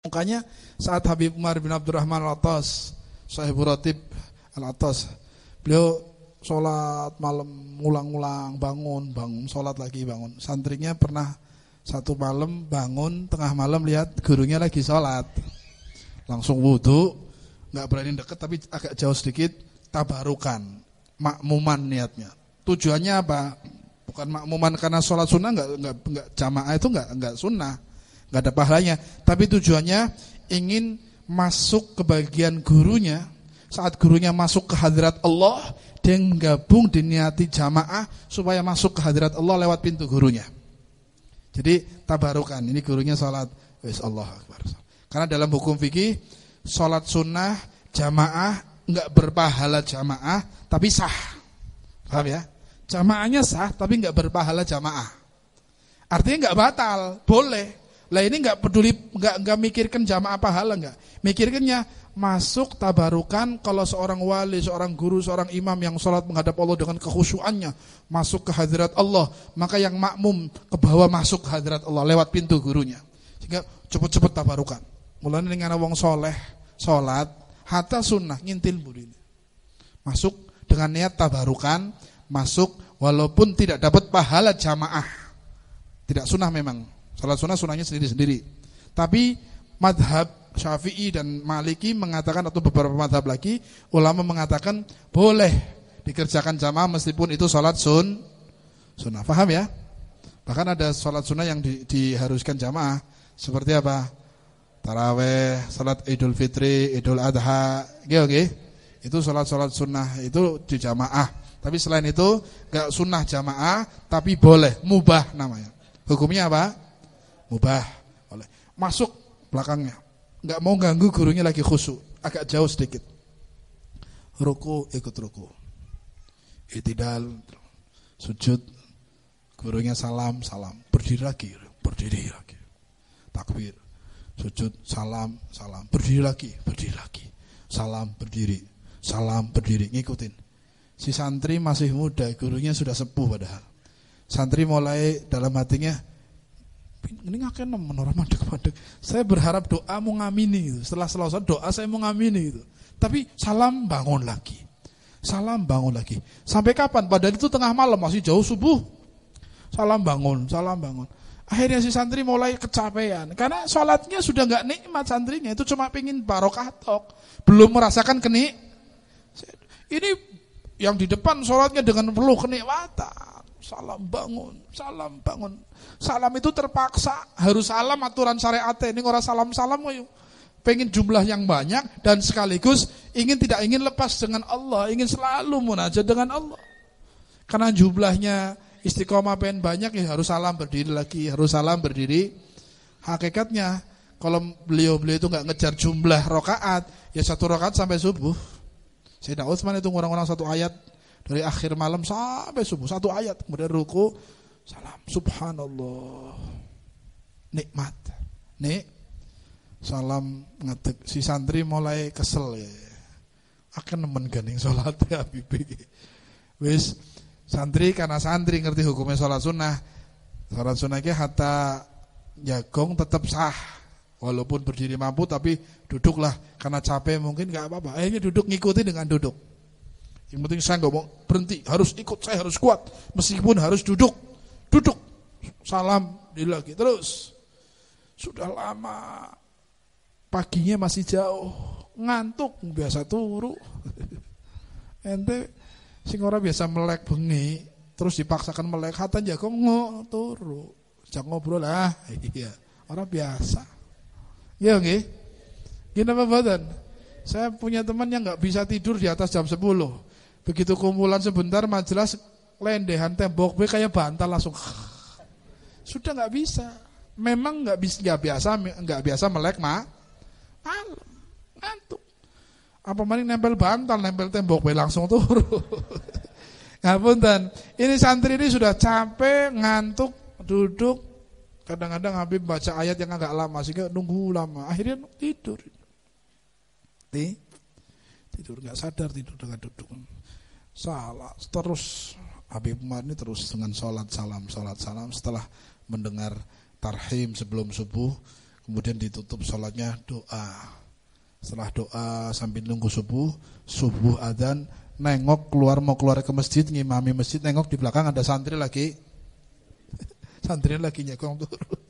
Mukanya saat Habib Umar bin Abdurrahman Al-Attas, Sahibul Ratib Al-Attas, beliau sholat malam, ngulang-ngulang, bangun, sholat lagi, bangun. Santrinya pernah satu malam bangun, tengah malam lihat gurunya lagi sholat, langsung wudhu, gak berani deket tapi agak jauh sedikit, tabarukan, makmuman niatnya. Tujuannya apa? Bukan makmuman karena sholat sunnah, nggak jamaah itu nggak sunnah, nggak ada pahalanya. Tapi tujuannya ingin masuk ke bagian gurunya. Saat gurunya masuk ke hadirat Allah, dia gabung diniati jamaah supaya masuk ke hadirat Allah lewat pintu gurunya. Jadi tabarukan, ini gurunya sholat, wis Allah Akbar. Karena dalam hukum fikih, sholat sunnah jamaah nggak berpahala jamaah, tapi sah. Paham ya? Jamaahnya sah, tapi nggak berpahala jamaah. Artinya nggak batal, boleh. Lah ini nggak peduli, nggak mikirkan jamaah pahala, nggak. Mikirkannya masuk tabarukan. Kalau seorang wali, seorang guru, seorang imam yang sholat menghadap Allah dengan kekhusyuannya, masuk ke hadirat Allah, maka yang makmum ke bawah masuk ke hadirat Allah lewat pintu gurunya. Sehingga cepet-cepet tabarukan. Mulanya dengan wong soleh sholat hatta sunnah ngintil murid, masuk dengan niat tabarukan, masuk walaupun tidak dapat pahala jamaah. Tidak sunnah memang. Salat sunnahnya sendiri-sendiri. Tapi madhab Syafi'i dan Maliki mengatakan, atau beberapa madhab lagi, ulama mengatakan boleh dikerjakan jamaah meskipun itu salat sunnah. Paham ya? Bahkan ada salat sunnah yang diharuskan jamaah. Seperti apa? Taraweh, salat Idul Fitri, Idul Adha. Oke. Itu salat sunnah itu di jamaah. Tapi selain itu gak sunnah jamaah, tapi boleh, mubah namanya. Hukumnya apa? Mubah, boleh. Masuk belakangnya, gak mau ganggu gurunya lagi khusyuk, agak jauh sedikit. Ruku, ikut ruku. I'tidal, sujud, gurunya salam, berdiri lagi. Takbir, sujud, salam, berdiri lagi. Salam, berdiri, ngikutin. Si santri masih muda, gurunya sudah sepuh padahal. Santri mulai dalam hatinya, ini ngakeh nemen orang mandek-mandek. Saya berharap doa mau ngamini gitu. Setelah selesai doa saya mau ngamini gitu. Tapi salam bangun lagi. Sampai kapan? Padahal itu tengah malam, masih jauh subuh. Salam bangun. Akhirnya si santri mulai kecapean. Karena sholatnya sudah gak nikmat santrinya. Itu cuma pengen barokah tok. Belum merasakan Ini yang di depan sholatnya dengan penuh kenikmatan. Salam bangun. Salam itu terpaksa, harus salam aturan syariat. Ini orang salam ayo. Pengen jumlah yang banyak dan sekaligus tidak ingin lepas dengan Allah, ingin selalu munajat dengan Allah. Karena jumlahnya istiqomah pengen banyak, ya harus salam berdiri lagi, Hakikatnya kalau beliau itu enggak ngejar jumlah rakaat, ya satu rakaat sampai subuh. Sayyidina Utsman itu orang-orang satu ayat dari akhir malam sampai subuh, satu ayat, kemudian ruku, salam, subhanallah, nikmat, salam ngetik. Si santri mulai kesel ya, akan nemen ganing sholat ya Bibi. Wis santri karena santri ngerti hukumnya sholat sunnah ki hatta jagong tetap sah, walaupun berdiri mampu tapi duduklah karena capek mungkin nggak apa-apa. Akhirnya duduk, ngikuti dengan duduk. Yang penting saya nggak mau berhenti, harus ikut, saya harus kuat, meskipun harus duduk, salam, lagi terus. Sudah lama, paginya masih jauh, ngantuk, biasa turu. Ente sing ora biasa melek bengi, terus dipaksakan melek, hatan jago turu, jak ngobrol lah, iya, orang biasa. Ya nggih, gini apa badan? Saya punya teman yang nggak bisa tidur di atas jam 10. Begitu kumpulan sebentar majelis lendehan tembok kayak bantal langsung. Sudah nggak bisa. Memang nggak biasa melek malam, ngantuk. Apa maning nempel bantal, nempel tembok langsung turun. Ngapunten. Ini santri ini sudah capek, ngantuk, duduk. Kadang-kadang Habib baca ayat yang agak lama sehingga nunggu lama. Akhirnya tidur. Tidur nggak sadar, tidur dengan duduk. Salah terus Habib Umar ini terus dengan sholat salam. Setelah mendengar tarhim sebelum subuh, Kemudian ditutup sholatnya doa. Setelah doa sambil nunggu subuh adzan, nengok mau keluar ke masjid, ngimami masjid, nengok di belakang ada santri lagi nyekong turun.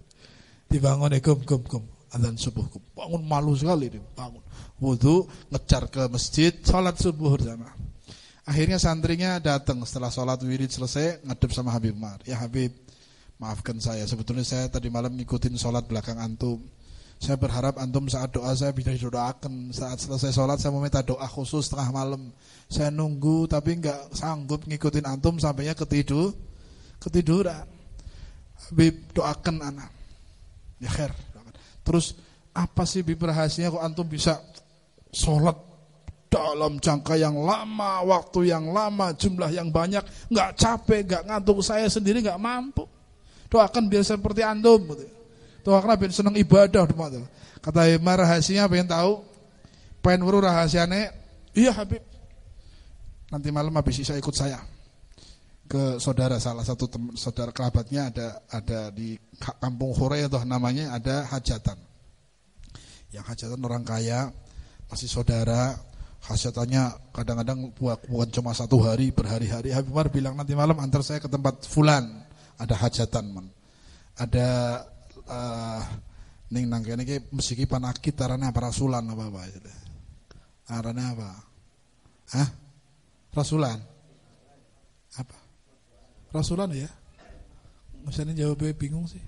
Dibangun gum. Adzan subuh. Bangun malu sekali dia, bangun. Wudu, ngejar ke masjid, sholat subuh berjamaah. Akhirnya santrinya datang setelah sholat wirid selesai, ngadep sama Habib Umar. Ya Habib, maafkan saya, sebetulnya saya tadi malam ngikutin sholat belakang antum. Saya berharap antum saat doa saya bisa didoakan. Saat selesai sholat saya mau minta doa khusus tengah malam. Saya nunggu tapi enggak sanggup ngikutin antum sampainya ketiduran. Habib, doakan anak. Ya khair. Terus apa sih Habib rahasianya kok antum bisa sholat dalam jangka yang lama, waktu yang lama, jumlah yang banyak, enggak capek, enggak ngantuk, saya sendiri enggak mampu. Doakan biar seperti antum gitu. Doakan biar senang ibadah. Kata Imam rahasianya pengen tahu, pengen weruh rahasianya. Iya Habib, nanti malam habis isya ikut saya ke saudara, salah satu saudara kerabatnya ada di kampung Hore atau namanya, ada hajatan. Yang hajatan orang kaya, masih saudara. Hajatannya kadang-kadang bukan cuma 1 hari, berhari-hari. Habib Umar bilang nanti malam antar saya ke tempat fulan, ada hajatan man. Ada ning nang kene iki mesti ki panakit arane apa rasulan apa itu. Arane apa? Hah? Rasulan. Apa? Rasulan ya? Mestinya jawabnya bingung sih.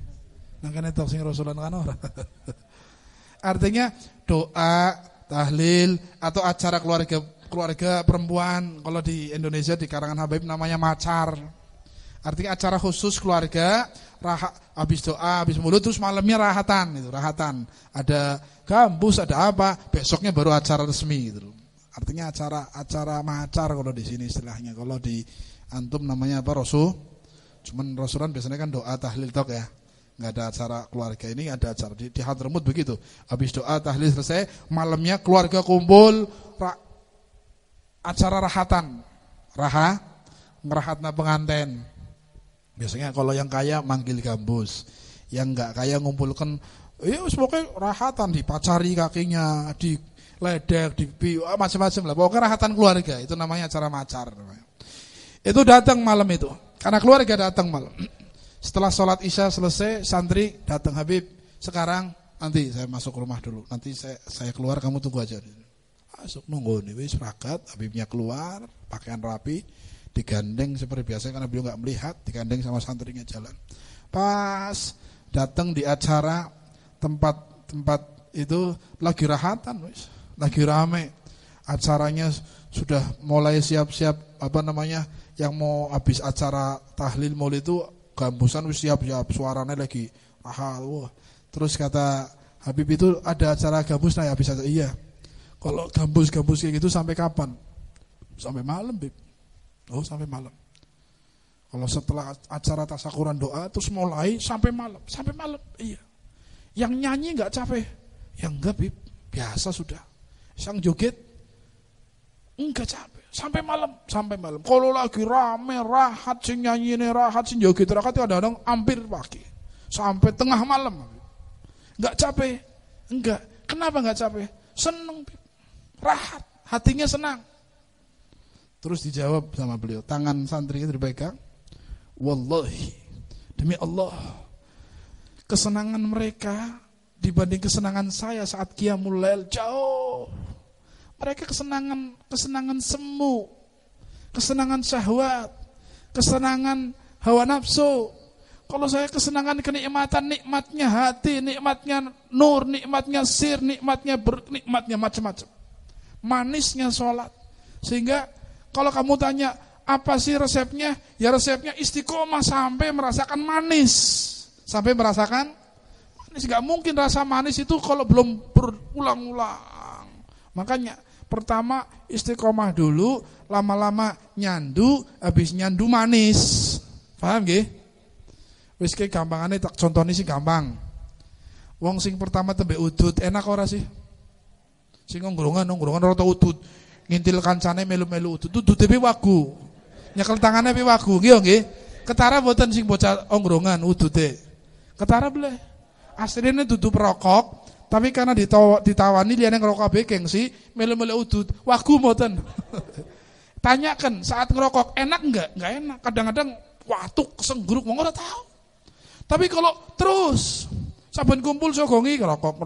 Nang kene tok sing rasulan kan ora. Artinya doa, tahlil atau acara keluarga perempuan, kalau di Indonesia di karangan Habib namanya macar. Artinya acara khusus keluarga, habis doa, habis mulut, terus malamnya rahatan. Ada gambus, ada apa, besoknya baru acara resmi gitu. Artinya acara macar kalau di sini istilahnya. Kalau di antum namanya apa, Rasul. Cuman Rasulan biasanya kan doa tahlil tok ya. Enggak ada acara keluarga, ini ada acara di Hadramut begitu. Habis doa tahlil selesai, malamnya keluarga kumpul, acara rahatan. Ngerahatna penganten. Biasanya kalau yang kaya manggil gambus, yang enggak kaya ngumpulkan, ya pokoknya rahatan, dipacari kakinya, di ledek, macam-macam lah. Pokoknya rahatan keluarga, itu namanya acara macar. Itu datang malam itu, karena keluarga datang malam. Setelah sholat isya selesai, santri datang, Habib, sekarang nanti saya masuk rumah dulu, nanti saya keluar, kamu tunggu aja. Masuk nunggu nih, wis rakat, Habibnya keluar, pakaian rapi. Digandeng seperti biasa karena beliau nggak melihat, digandeng sama santrinya jalan. Pas datang di acara tempat itu lagi rahatan, lagi rame. Acaranya sudah mulai siap-siap yang mau habis acara tahlil maulid itu gambusan wis siap-siap, suaranya lagi wah. Terus kata Habib itu ada acara gambus nah habis acara. Iya. Kalau gambus kayak gitu sampai kapan? Sampai malam, Bib. Oh, sampai malam. Kalau setelah acara tasakuran doa terus mulai sampai malam. Iya. Yang nyanyi enggak capek? Ya enggak, Bib. Biasa sudah. Sang joget enggak capek. Sampai malam. Kalau lagi rame rahat sing nyanyine rahat sing joget rahat kadang-kadang hampir pagi. Sampai tengah malam. Enggak capek? Enggak. Kenapa enggak capek? Seneng, Bib. Rahat, hatinya senang. Terus dijawab sama beliau, tangan santrinya dipegang, wallahi, demi Allah, kesenangan mereka dibanding kesenangan saya saat qiyamul lail jauh. Mereka kesenangan semu, kesenangan syahwat, kesenangan hawa nafsu. Kalau saya kesenangan kenikmatan, nikmatnya hati, nikmatnya nur, nikmatnya sir, nikmatnya macam-macam. Manisnya sholat. Sehingga kalau kamu tanya, apa sih resepnya? Ya resepnya istiqomah sampai merasakan manis. Sampai merasakan manis. Gak mungkin rasa manis itu kalau belum berulang-ulang. Makanya pertama istiqomah dulu, lama-lama nyandu, habis nyandu manis. Paham gak? Wis ke gampangane tak contohnya sih gampang. Wong sing pertama tembe udut, enak ora sih? Sing nongkrongan rata udut. Ngintil kancane melu-melu udut pi wagu. Nyekel tangane pi wagu nggih nggih. Ketara mboten sing bocah ongrongan udute. Ketara bleh. aslinya dudu perokok, tapi karena ditawani liyane ngerokok kabeh gengsi, melu-melu udut. Wagu mboten. Tanyakan saat ngerokok enak enggak? Enggak enak. Kadang-kadang watuk kesenggruk wong ora tahu. Tapi kalau terus saben kumpul sogongi ngerokok.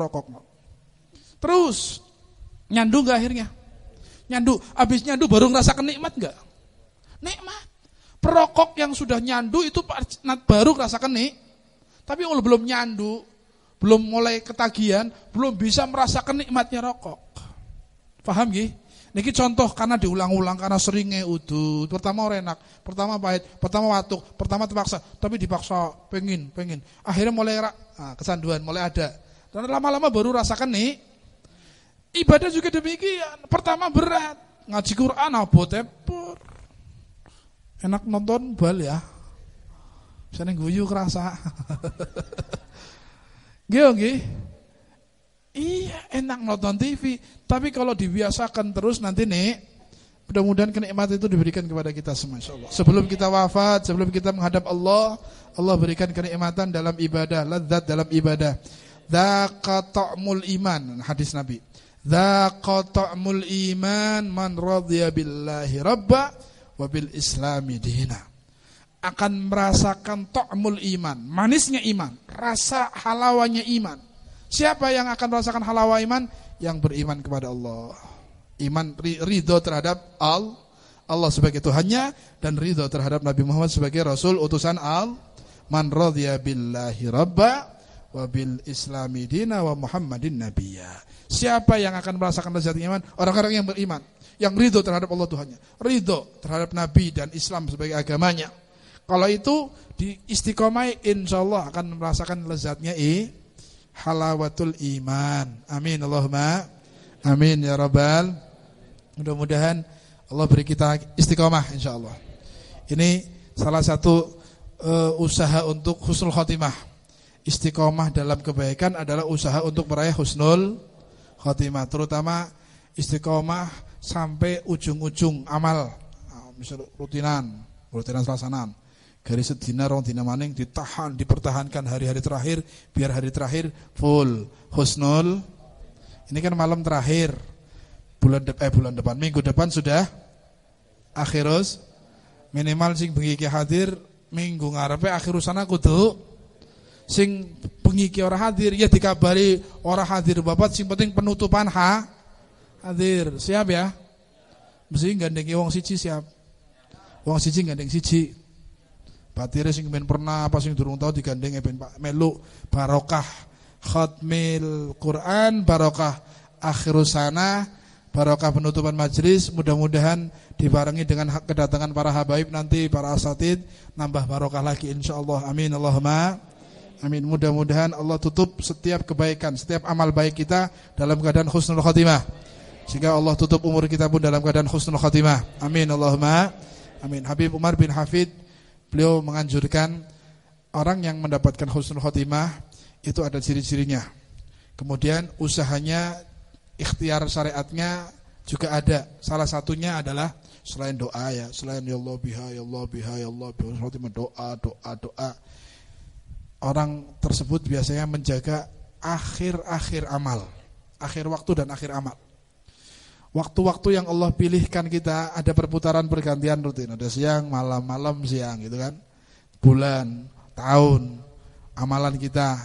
Terus nyandu enggak akhirnya? Nyandu, habis nyandu baru ngerasakan nikmat enggak? Nikmat. Perokok yang sudah nyandu itu baru ngerasakan nih. Tapi kalau belum nyandu, belum mulai ketagihan, belum bisa merasakan nikmatnya rokok. Paham nggih? Niki contoh karena diulang-ulang, karena seringnya udut. Pertama ora enak, pertama pahit, pertama watuk, pertama terpaksa, tapi dipaksa pengen. Akhirnya mulai kesanduan, mulai ada. Dan lama-lama baru rasakan nih. Ibadah juga demikian. Pertama berat, ngaji Quran abot tepur. Enak nonton bal ya. Sana guyu kerasa. Nggih. Iya, enak nonton TV, tapi kalau dibiasakan terus nanti nih, mudah-mudahan kenikmatan itu diberikan kepada kita semua insyaallah. Sebelum kita wafat, sebelum kita menghadap Allah, Allah berikan kenikmatan dalam ibadah, lezat dalam ibadah. Dzaqa ta'mul iman, hadis Nabi. Dzaqa ta'mul iman man radhiya billahi rabba wa bil islami dina. Akan merasakan ta'mul iman, manisnya iman, rasa halawanya iman. Siapa yang akan merasakan halawa iman? Yang beriman kepada Allah. Iman ridho terhadap Allah sebagai Tuhannya dan ridho terhadap Nabi Muhammad sebagai Rasul utusan Allah. Man radhiya billahi rabba wa bil islami dina wa Muhammadin nabiyya. Siapa yang akan merasakan lezat iman? Orang-orang yang beriman, yang ridho terhadap Allah Tuhannya, ridho terhadap Nabi dan Islam sebagai agamanya. Kalau itu di istiqomah, insyaallah akan merasakan lezatnya halawatul iman. Amin Allahumma amin ya rabbal. Mudah-mudahan Allah beri kita istiqomah insyaallah. Ini salah satu usaha untuk husnul khotimah. Istiqomah dalam kebaikan adalah usaha untuk meraih husnul khotimah, terutama istiqomah sampai ujung-ujung amal. Misal rutinan selasanan. Garis sedina rong dina maning dipertahankan hari-hari terakhir biar hari terakhir full husnul. Ini kan malam terakhir bulan depan, minggu depan sudah akhirus, minimal sing bengi iki hadir minggu ngarepe akhirus sana kudu sing bengi iki ora hadir ya dikabari ora hadir bapak, sing penting penutupan hadir. Siap ya? Mesti gandengi wong siji siap. Wong siji gandeng siji. Batire sing ben pernah apa sing durung tau digandeng ben melu barokah khatmil Quran, barokah akhirus sana, barokah penutupan majelis. Mudah-mudahan dibarengi dengan kedatangan para habaib nanti, para asatid, nambah barokah lagi insyaallah. Amin Allahumma amin. Mudah-mudahan Allah tutup setiap kebaikan, setiap amal baik kita dalam keadaan husnul khotimah, sehingga Allah tutup umur kita pun dalam keadaan husnul khotimah. Amin Allahumma amin. Habib Umar bin Hafid, beliau menganjurkan orang yang mendapatkan husnul khotimah itu ada ciri-cirinya. Kemudian usahanya, ikhtiar syariatnya juga ada. Salah satunya adalah selain doa ya, selain ya Allah biha ya Allah biha ya Allah biha khotimah, doa. Orang tersebut biasanya menjaga akhir amal, akhir waktu dan akhir amal. Waktu-waktu yang Allah pilihkan kita ada perputaran pergantian rutin, ada siang, malam, siang gitu kan. Bulan, tahun, amalan kita.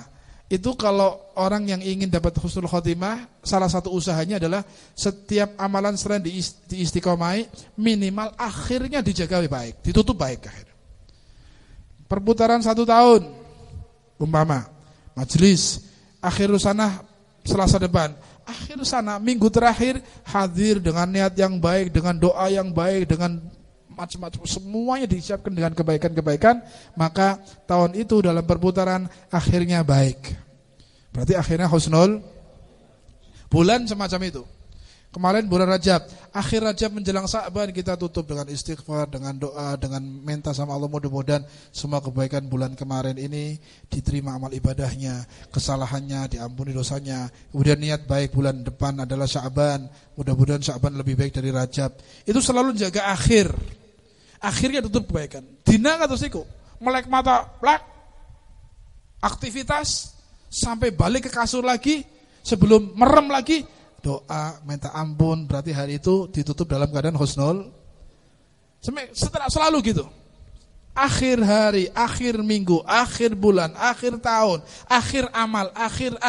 Itu kalau orang yang ingin dapat husnul khotimah, salah satu usahanya adalah setiap amalan selain diistiqomai, minimal akhirnya dijaga baik, ditutup baik akhir. Perputaran 1 tahun, umpama majelis akhir sana Selasa depan, akhir sana minggu terakhir hadir dengan niat yang baik, dengan doa yang baik, dengan macam-macam, semuanya disiapkan dengan kebaikan-kebaikan, maka tahun itu dalam perputaran akhirnya baik. Berarti akhirnya husnul. Bulan semacam itu. Kemarin bulan Rajab, akhir Rajab menjelang Sa'ban kita tutup dengan istighfar, dengan doa, dengan minta sama Allah, mudah-mudahan semua kebaikan bulan kemarin ini diterima amal ibadahnya, kesalahannya diampuni dosanya. Kemudian niat baik bulan depan adalah Sya'ban, mudah-mudahan Sya'ban lebih baik dari Rajab. Itu selalu jaga akhir. Akhirnya tutup kebaikan. Dina atau siku, melek mata, plak. Aktivitas sampai balik ke kasur lagi, sebelum merem lagi, doa, minta ampun, berarti hari itu ditutup dalam keadaan husnul. Setelah selalu gitu. Akhir hari, akhir minggu, akhir bulan, akhir tahun, akhir amal, akhir,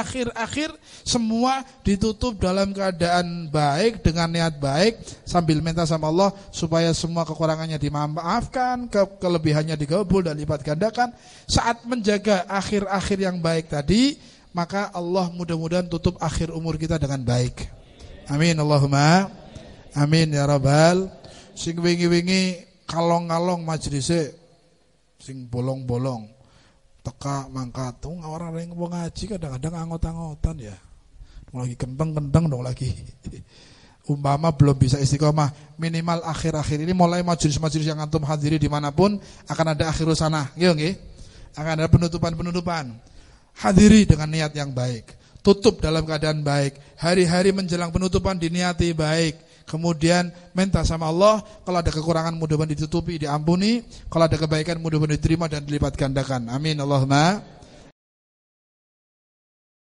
semua ditutup dalam keadaan baik, dengan niat baik, sambil minta sama Allah supaya semua kekurangannya dimaafkan, kelebihannya digabul dan lipat gandakan. Saat menjaga akhir-akhir yang baik tadi, maka Allah mudah-mudahan tutup akhir umur kita dengan baik. Amin Allahumma amin ya rabbal. Sing wingi-wingi kalong-kalong majlisnya, sing bolong-bolong teka mangkat tuh orang yang mau ngaji kadang-kadang angot-angotan ya, lagi kenteng dong lagi. Umpama belum bisa istiqomah, minimal akhir-akhir ini mulai majelis-majelis yang antum hadiri dimanapun akan ada akhir sana, gitu nggih? Akan ada penutupan. Hadiri dengan niat yang baik, tutup dalam keadaan baik, hari-hari menjelang penutupan diniati baik. Kemudian minta sama Allah, kalau ada kekurangan mudah-mudahan ditutupi, diampuni, kalau ada kebaikan mudah-mudahan diterima dan dilipat gandakan. Amin Allahumma